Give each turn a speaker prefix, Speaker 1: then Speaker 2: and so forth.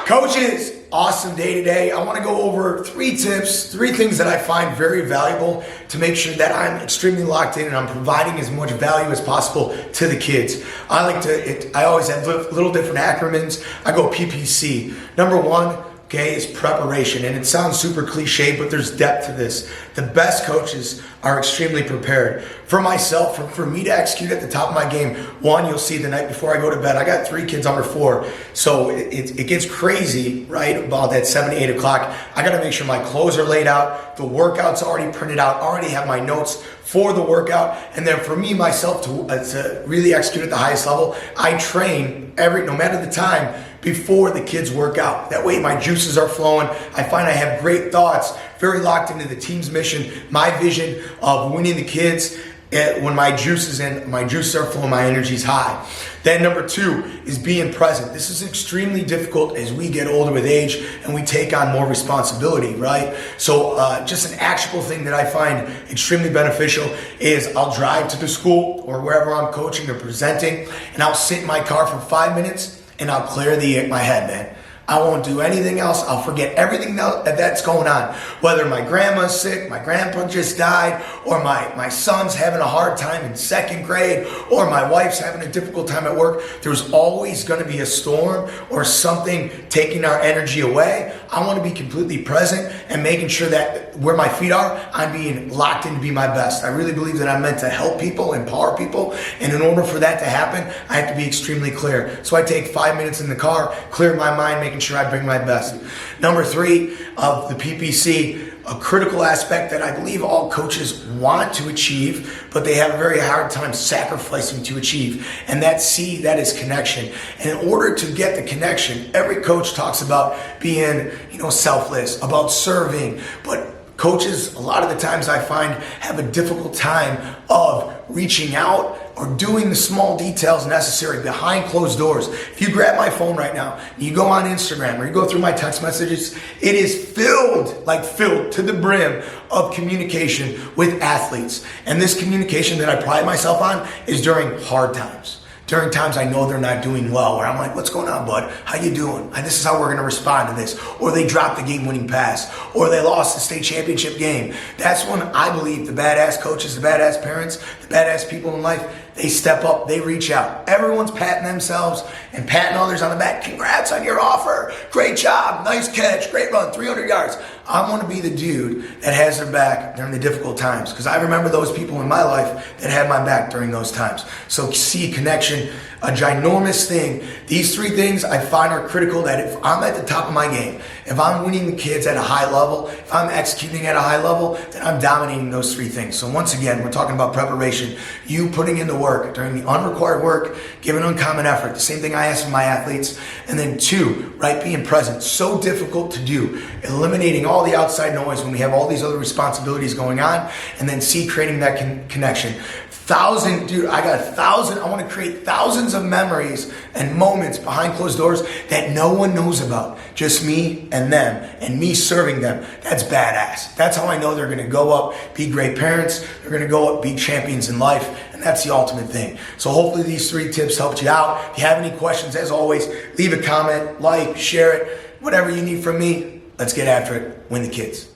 Speaker 1: Coaches, awesome day today. I want to go over 3 tips, 3 things that I find very valuable to make sure that I'm extremely locked in and I'm providing as much value as possible to the kids. I always have little different acronyms. I go PPC. Number 1, okay, is preparation. And it sounds super cliche, but there's depth to this. The best coaches are extremely prepared. For myself, for me to execute at the top of my game, 1, you'll see the night before I go to bed, I got 3 kids under 4. So it gets crazy, right? About that 7 to 8 o'clock. I got to make sure my clothes are laid out, the workout's already printed out, already have my notes for the workout. And then for me, myself, to really execute at the highest level, I train no matter the time, before the kids work out. That way my juices are flowing. I find I have great thoughts, very locked into the team's mission, my vision of winning the kids. When my juices are flowing, my energy's high. Then number 2 is being present. This is extremely difficult as we get older with age and we take on more responsibility, right? So just an actionable thing that I find extremely beneficial is I'll drive to the school or wherever I'm coaching or presenting, and I'll sit in my car for 5 minutes and I'll clear my head, man. I won't do anything else. I'll forget everything that's going on. Whether my grandma's sick, my grandpa just died, or my son's having a hard time in 2nd grade, or my wife's having a difficult time at work, there's always going to be a storm or something taking our energy away. I want to be completely present and making sure that where my feet are, I'm being locked in to be my best. I really believe that I'm meant to help people, empower people, and in order for that to happen, I have to be extremely clear. So I take 5 minutes in the car, clear my mind, making sure I bring my best. Number 3 of the PPC, a critical aspect that I believe all coaches want to achieve, but they have a very hard time sacrificing to achieve. And that is connection. And in order to get the connection, every coach talks about being, selfless, about serving, but coaches, a lot of the times I find, have a difficult time of reaching out or doing the small details necessary behind closed doors. If you grab my phone right now, you go on Instagram or you go through my text messages, it is filled to the brim of communication with athletes. And this communication that I pride myself on is during hard times. During times I know they're not doing well, where I'm like, what's going on, bud? How you doing? This is how we're going to respond to this. Or they dropped the game-winning pass. Or they lost the state championship game. That's when I believe the badass coaches, the badass parents, the badass people in life, they step up, they reach out. Everyone's patting themselves and patting others on the back. Congrats on your offer. Great job. Nice catch. Great run. 300 yards. I want to be the dude that has their back during the difficult times, because I remember those people in my life that had my back during those times. So see connection, a ginormous thing. These 3 things I find are critical, that if I'm at the top of my game, if I'm winning the kids at a high level, if I'm executing at a high level, then I'm dominating those 3 things. So once again, we're talking about preparation. You putting in the work during the unrequired work, giving uncommon effort. The same thing I ask from my athletes. And then 2, right, being present. So difficult to do. Eliminating all the outside noise when we have all these other responsibilities going on. And then C, creating that connection. I want to create thousands of memories and moments behind closed doors that no one knows about. Just me and them, and me serving them. That's badass. That's how I know they're going to go up, be great parents. They're going to go up, be champions in life. And that's the ultimate thing. So hopefully these 3 tips helped you out. If you have any questions, as always, leave a comment, share it, whatever you need from me. Let's get after it. Win the kids.